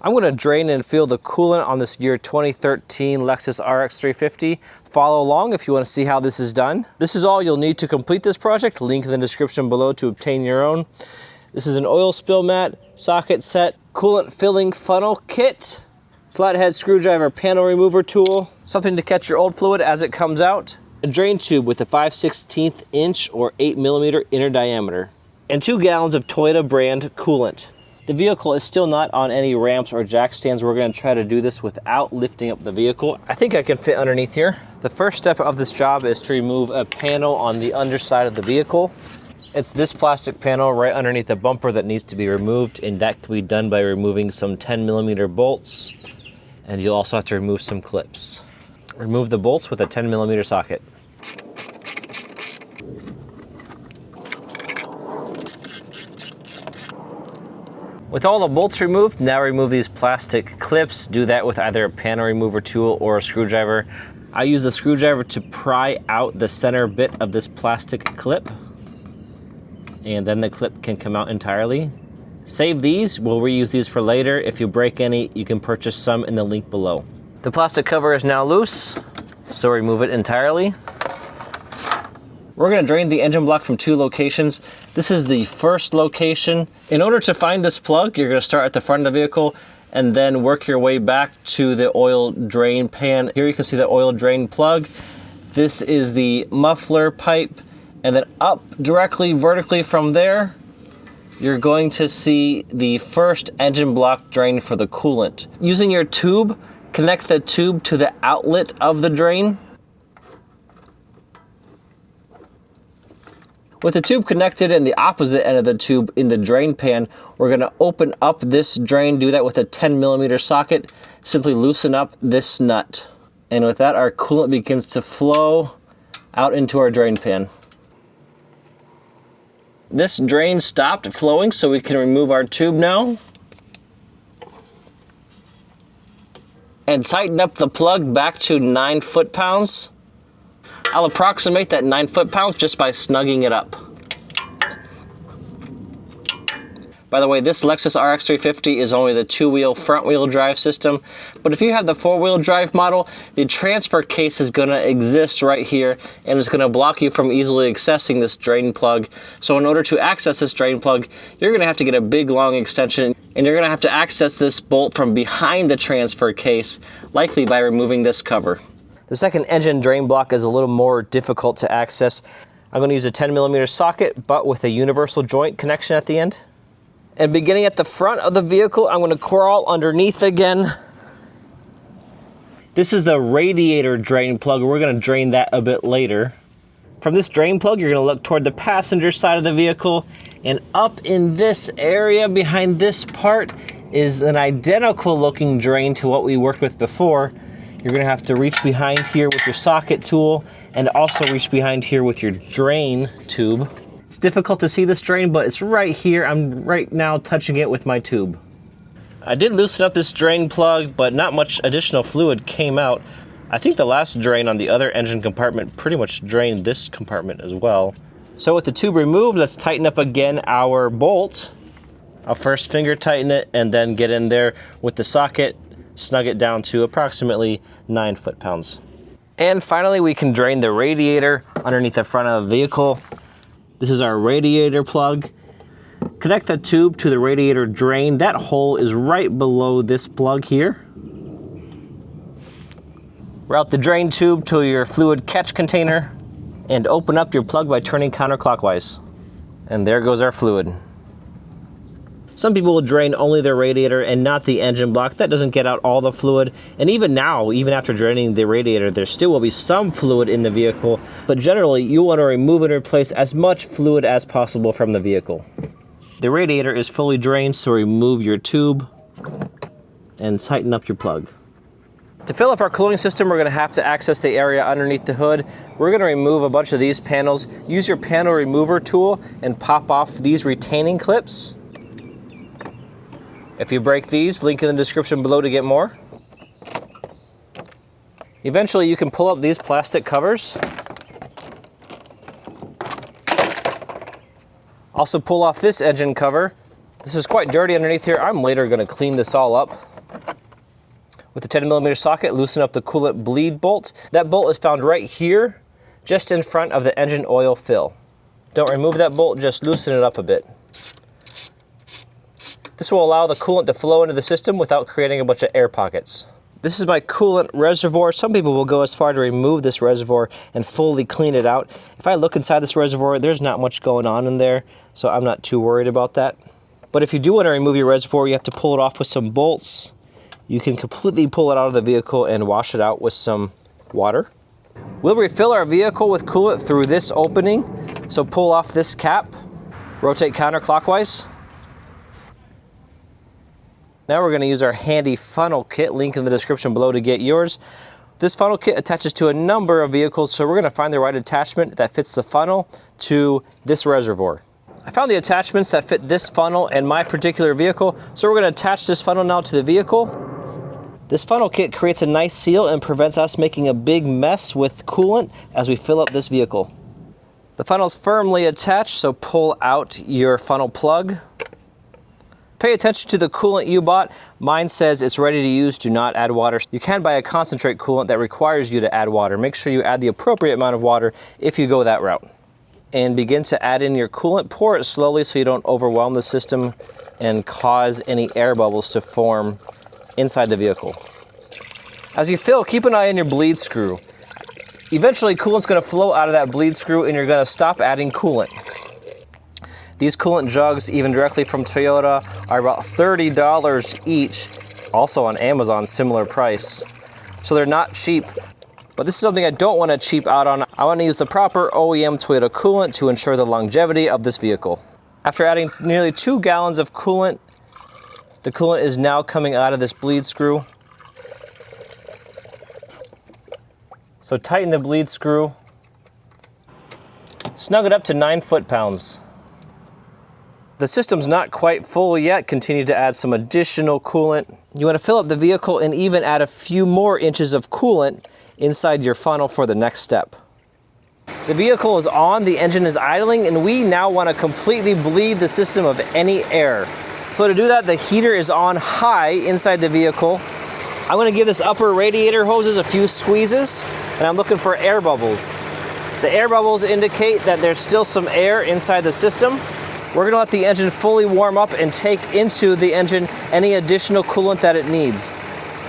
I'm going to drain and fill the coolant on this year 2013 Lexus RX 350. Follow along if you want to see how this is done. This is all you'll need to complete this project. Link in the description below to obtain your own. This is an oil spill mat, socket set, coolant filling funnel kit, flathead screwdriver panel remover tool, something to catch your old fluid as it comes out, a drain tube with a 5/16 inch or 8mm inner diameter, and 2 gallons of Toyota brand coolant. The vehicle is still not on any ramps or jack stands. We're going to try to do this without lifting up the vehicle. I think I can fit underneath here. The first step of this job is to remove a panel on the underside of the vehicle. It's this plastic panel right underneath the bumper that needs to be removed, and that can be done by removing some 10mm bolts, and you'll also have to remove some clips. Remove the bolts with a 10mm socket. With all the bolts removed, now remove these plastic clips. Do that with either a panel remover tool or a screwdriver. I use a screwdriver to pry out the center bit of this plastic clip, and then the clip can come out entirely. Save these, we'll reuse these for later. If you break any, you can purchase some in the link below. The plastic cover is now loose, so remove it entirely. We're going to drain the engine block from 2 locations. This is the first location. In order to find this plug, you're going to start at the front of the vehicle and then work your way back to the oil drain pan. Here you can see the oil drain plug. This is the muffler pipe, and then up directly vertically from there, you're going to see the first engine block drain for the coolant. Using your tube, connect the tube to the outlet of the drain. With the tube connected and the opposite end of the tube in the drain pan, we're going to open up this drain. Do that with a 10mm socket. Simply loosen up this nut. And with that, our coolant begins to flow out into our drain pan. This drain stopped flowing, so we can remove our tube now. And tighten up the plug back to 9 foot-pounds. I'll approximate that 9 foot-pounds just by snugging it up. By the way, this Lexus RX 350 is only the 2-wheel front-wheel drive system, but if you have the 4-wheel drive model, the transfer case is going to exist right here, and it's going to block you from easily accessing this drain plug. So in order to access this drain plug, you're going to have to get a big long extension, and you're going to have to access this bolt from behind the transfer case, likely by removing this cover. The second engine drain block is a little more difficult to access. I'm going to use a 10mm socket, but with a universal joint connection at the end. And beginning at the front of the vehicle, I'm going to crawl underneath again. This is the radiator drain plug. We're going to drain that a bit later. From this drain plug, you're going to look toward the passenger side of the vehicle, and up in this area behind this part is an identical looking drain to what we worked with before. You're going to have to reach behind here with your socket tool and also reach behind here with your drain tube. It's difficult to see this drain, but it's right here. I'm right now touching it with my tube. I did loosen up this drain plug, but not much additional fluid came out. I think the last drain on the other engine compartment pretty much drained this compartment as well. So with the tube removed, let's tighten up again our bolt. I'll first finger tighten it and then get in there with the socket, snug it down to approximately 9 foot-pounds. And finally, we can drain the radiator underneath the front of the vehicle. This is our radiator plug. Connect the tube to the radiator drain. That hole is right below this plug here. Route the drain tube to your fluid catch container and open up your plug by turning counterclockwise. And there goes our fluid. Some people will drain only their radiator and not the engine block. That doesn't get out all the fluid. And even now, even after draining the radiator, there still will be some fluid in the vehicle. But generally, you want to remove and replace as much fluid as possible from the vehicle. The radiator is fully drained, so remove your tube and tighten up your plug. To fill up our cooling system, we're going to have to access the area underneath the hood. We're going to remove a bunch of these panels. Use your panel remover tool and pop off these retaining clips. If you break these, link in the description below to get more. Eventually you can pull up these plastic covers. Also pull off this engine cover. This is quite dirty underneath here. I'm later going to clean this all up. With the 10mm socket, loosen up the coolant bleed bolt. That bolt is found right here, just in front of the engine oil fill. Don't remove that bolt, just loosen it up a bit. This will allow the coolant to flow into the system without creating a bunch of air pockets. This is my coolant reservoir. Some people will go as far to remove this reservoir and fully clean it out. If I look inside this reservoir, there's not much going on in there, so I'm not too worried about that. But if you do want to remove your reservoir, you have to pull it off with some bolts. You can completely pull it out of the vehicle and wash it out with some water. We'll refill our vehicle with coolant through this opening. So pull off this cap, rotate counterclockwise. Now we're going to use our handy funnel kit, link in the description below to get yours. This funnel kit attaches to a number of vehicles, so we're going to find the right attachment that fits the funnel to this reservoir. I found the attachments that fit this funnel and my particular vehicle, so we're going to attach this funnel now to the vehicle. This funnel kit creates a nice seal and prevents us making a big mess with coolant as we fill up this vehicle. The funnel's firmly attached, so pull out your funnel plug. Pay attention to the coolant you bought. Mine says it's ready to use, do not add water. You can buy a concentrate coolant that requires you to add water. Make sure you add the appropriate amount of water if you go that route. And begin to add in your coolant. Pour it slowly so you don't overwhelm the system and cause any air bubbles to form inside the vehicle. As you fill, keep an eye on your bleed screw. Eventually, coolant's going to flow out of that bleed screw and you're going to stop adding coolant. These coolant jugs, even directly from Toyota, are about $30 each. Also on Amazon, similar price. So they're not cheap. But this is something I don't want to cheap out on. I want to use the proper OEM Toyota coolant to ensure the longevity of this vehicle. After adding nearly 2 gallons of coolant, the coolant is now coming out of this bleed screw. So tighten the bleed screw. Snug it up to 9 foot-pounds. The system's not quite full yet. Continue to add some additional coolant. You want to fill up the vehicle and even add a few more inches of coolant inside your funnel for the next step. The vehicle is on, the engine is idling, and we now want to completely bleed the system of any air. So to do that, the heater is on high inside the vehicle. I'm going to give this upper radiator hoses a few squeezes, and I'm looking for air bubbles. The air bubbles indicate that there's still some air inside the system. We're going to let the engine fully warm up and take into the engine any additional coolant that it needs.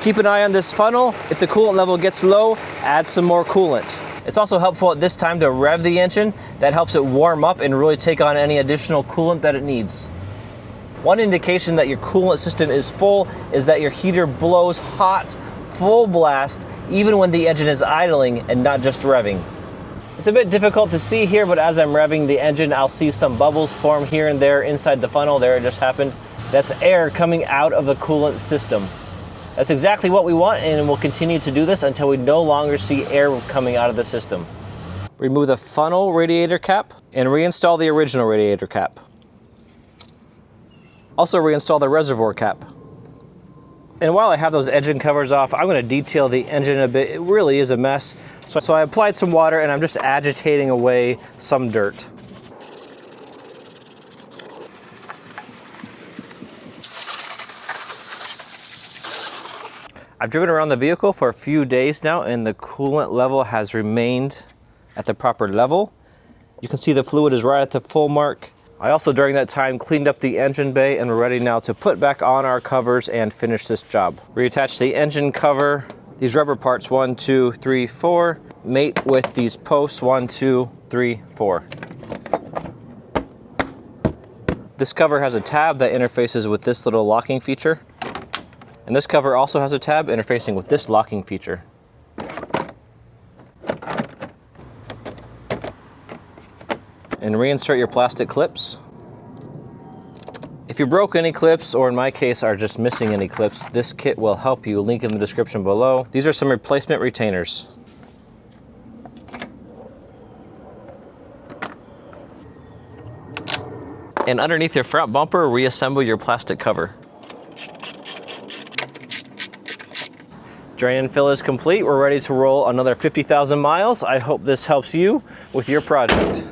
Keep an eye on this funnel. If the coolant level gets low, add some more coolant. It's also helpful at this time to rev the engine. That helps it warm up and really take on any additional coolant that it needs. One indication that your coolant system is full is that your heater blows hot, full blast, even when the engine is idling and not just revving. It's a bit difficult to see here, but as I'm revving the engine, I'll see some bubbles form here and there inside the funnel. There it just happened. That's air coming out of the coolant system. That's exactly what we want, and we'll continue to do this until we no longer see air coming out of the system. Remove the funnel radiator cap and reinstall the original radiator cap. Also reinstall the reservoir cap. And while I have those engine covers off, I'm going to detail the engine a bit. It really is a mess. So I applied some water and I'm just agitating away some dirt. I've driven around the vehicle for a few days now and the coolant level has remained at the proper level. You can see the fluid is right at the full mark. I also, during that time, cleaned up the engine bay and we're ready now to put back on our covers and finish this job. Reattach the engine cover. These rubber parts, 1, 2, 3, 4, mate with these posts, 1, 2, 3, 4. This cover has a tab that interfaces with this little locking feature. And this cover also has a tab interfacing with this locking feature. And reinsert your plastic clips. If you broke any clips, or in my case are just missing any clips, this kit will help you. Link in the description below. These are some replacement retainers. And underneath your front bumper, reassemble your plastic cover. Drain and fill is complete. We're ready to roll another 50,000 miles. I hope this helps you with your project.